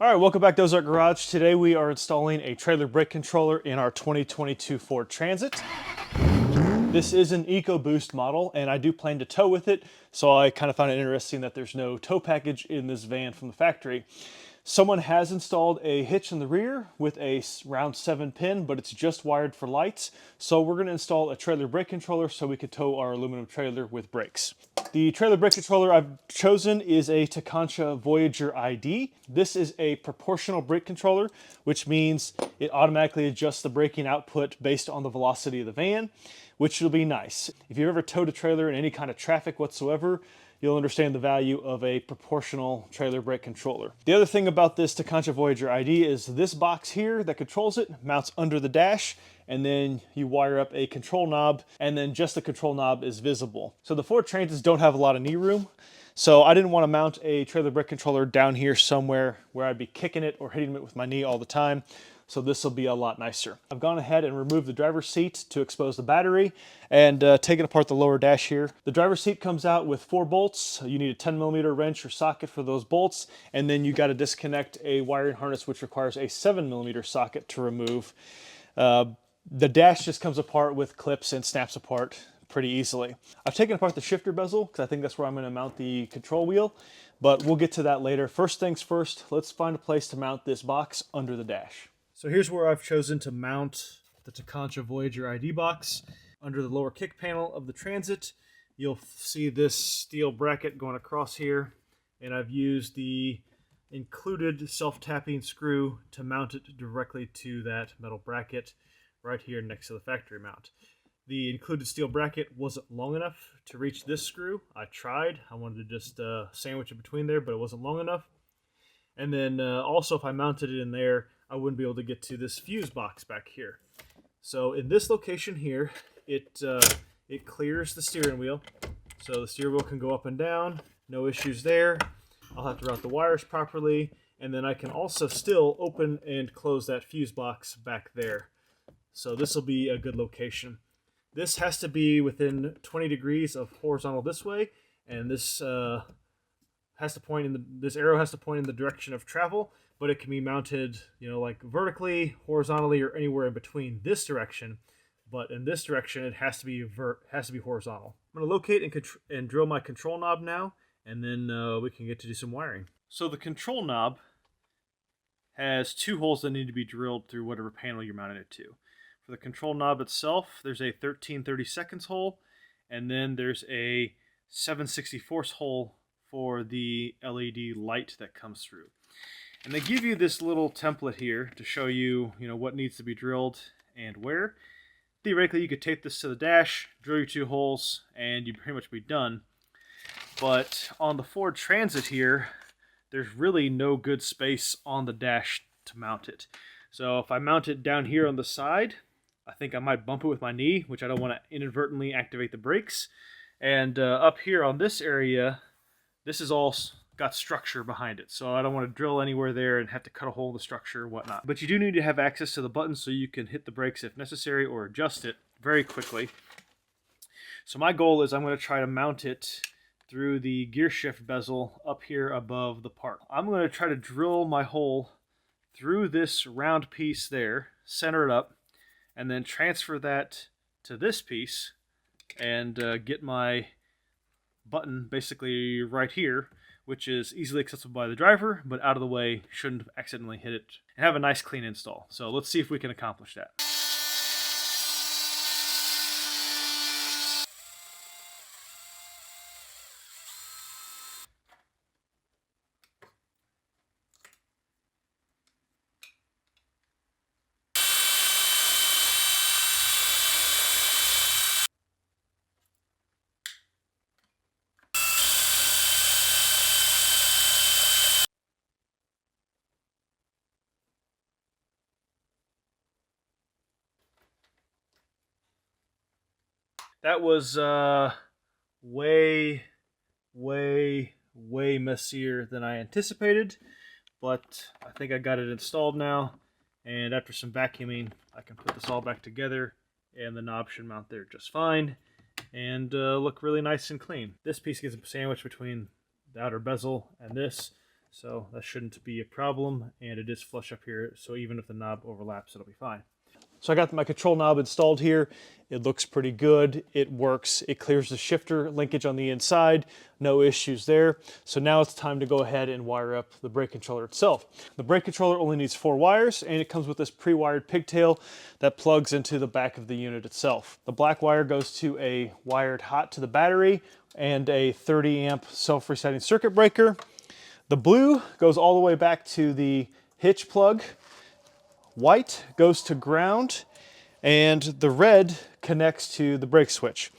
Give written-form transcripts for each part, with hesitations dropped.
All right, welcome back to Ozark Garage. Today we are installing a trailer brake controller in our 2022 Ford Transit. This is an EcoBoost model, and I do plan to tow with it, so I kind of found it interesting that there's no tow package in this van from the factory. Someone has installed a hitch in the rear with a round 7 pin, but it's just wired for lights. So we're going to install a trailer brake controller so we can tow our aluminum trailer with brakes. The trailer brake controller I've chosen is a Tekonsha Voyager ID. This is a proportional brake controller, which means it automatically adjusts the braking output based on the velocity of the van, which will be nice. If you've ever towed a trailer in any kind of traffic whatsoever, you'll understand the value of a proportional trailer brake controller. The other thing about this Tekonsha Voyager ID is this box here that controls it mounts under the dash, and then you wire up a control knob, and then just the control knob is visible. So the Ford Transits don't have a lot of knee room, so I didn't want to mount a trailer brake controller down here somewhere where I'd be kicking it or hitting it with my knee all the time. So this will be a lot nicer. I've gone ahead and removed the driver's seat to expose the battery and taken apart the lower dash here. The driver's seat comes out with 4 bolts. You need a 10mm wrench or socket for those bolts, and then you got to disconnect a wiring harness which requires a 7mm socket to remove. The dash just comes apart with clips and snaps apart pretty easily. I've taken apart the shifter bezel because I think that's where I'm going to mount the control wheel, but we'll get to that later. First things first, let's find a place to mount this box under the dash. So here's where I've chosen to mount the Tekonsha Voyager ID box. Under the lower kick panel of the Transit, you'll see this steel bracket going across here, and I've used the included self-tapping screw to mount it directly to that metal bracket right here next to the factory mount. The included steel bracket wasn't long enough to reach this screw. I tried. I wanted to just sandwich it between there, but it wasn't long enough. And then also if I mounted it in there, I wouldn't be able to get to this fuse box back here. So in this location here, it clears the steering wheel. So the steering wheel can go up and down, no issues there. I'll have to route the wires properly, and then I can also still open and close that fuse box back there. So this will be a good location. This has to be within 20 degrees of horizontal this way, and this has to point in this arrow has to point in the direction of travel, but it can be mounted, like vertically, horizontally, or anywhere in between this direction. But in this direction, it has to be horizontal. I'm going to locate and drill my control knob now, and then we can get to do some wiring. So the control knob has 2 holes that need to be drilled through whatever panel you're mounting it to. For the control knob itself, there's a 13/32 hole, and then there's a 7/64 hole for the LED light that comes through. And they give you this little template here to show you, what needs to be drilled and where. Theoretically, you could tape this to the dash, drill your 2 holes, and you'd pretty much be done. But on the Ford Transit here, there's really no good space on the dash to mount it. So if I mount it down here on the side, I think I might bump it with my knee, which I don't want to inadvertently activate the brakes. And up here on this area, this is all got structure behind it, so I don't want to drill anywhere there and have to cut a hole in the structure or whatnot. But you do need to have access to the buttons so you can hit the brakes if necessary or adjust it very quickly. So my goal is I'm going to try to mount it through the gear shift bezel up here above the part. I'm going to try to drill my hole through this round piece there, center it up, and then transfer that to this piece and get my button basically right here, which is easily accessible by the driver, but out of the way, shouldn't accidentally hit it, and have a nice clean install. So let's see if we can accomplish that. That was way messier than I anticipated, but I think I got it installed now, and after some vacuuming, I can put this all back together, and the knob should mount there just fine, and look really nice and clean. This piece gets sandwiched between the outer bezel and this, So that shouldn't be a problem, and it is flush up here, so even if the knob overlaps, it'll be fine. So I got my control knob installed here. It looks pretty good. It works. It clears the shifter linkage on the inside. No issues there. So now it's time to go ahead and wire up the brake controller itself. The brake controller only needs 4 wires, and it comes with this pre-wired pigtail that plugs into the back of the unit itself. The black wire goes to a wired hot to the battery and a 30 amp self-resetting circuit breaker. The blue goes all the way back to the hitch plug. White goes to ground, and the red connects to the brake switch.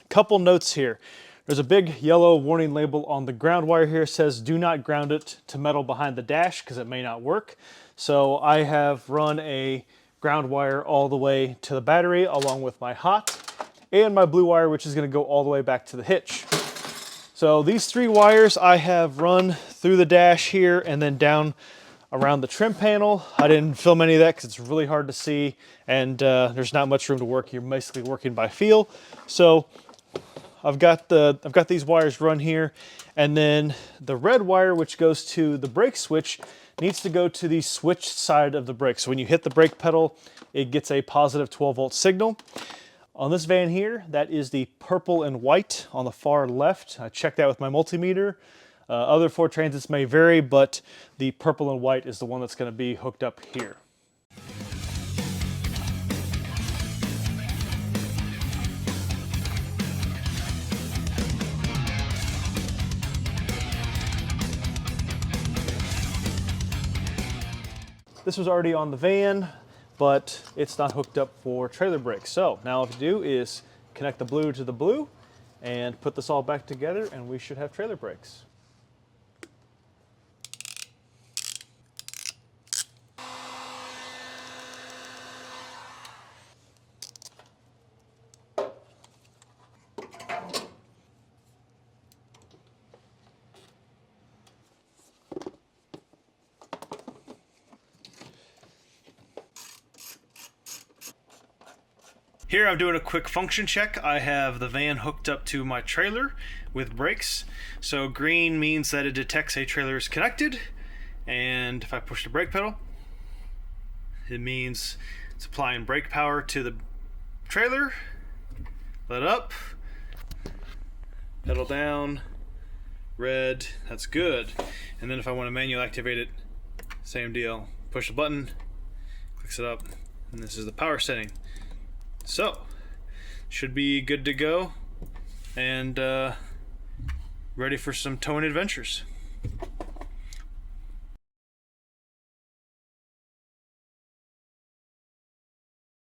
Couple notes here. There's a big yellow warning label on the ground wire here. It says do not ground it to metal behind the dash because it may not work. So I have run a ground wire all the way to the battery along with my hot and my blue wire, which is going to go all the way back to the hitch. So these 3 wires I have run through the dash here and then down around the trim panel. I didn't film any of that because it's really hard to see, and there's not much room to work. You're basically working by feel. So I've got these wires run here, and then the red wire, which goes to the brake switch, needs to go to the switch side of the brake. So when you hit the brake pedal, it gets a positive 12-volt signal. On this van here, that is the purple and white on the far left. I checked that with my multimeter. Other Ford Transits may vary, but the purple and white is the one that's going to be hooked up here. This was already on the van, but it's not hooked up for trailer brakes. So now what you do is connect the blue to the blue and put this all back together, and we should have trailer brakes. Here I'm doing a quick function check. I have the van hooked up to my trailer with brakes. So green means that it detects a trailer is connected, and if I push the brake pedal, it means it's applying brake power to the trailer. Let up, pedal down, red, that's good. And then if I want to manually activate it, same deal. Push the button, clicks it up, and this is the power setting. So, should be good to go and ready for some towing adventures.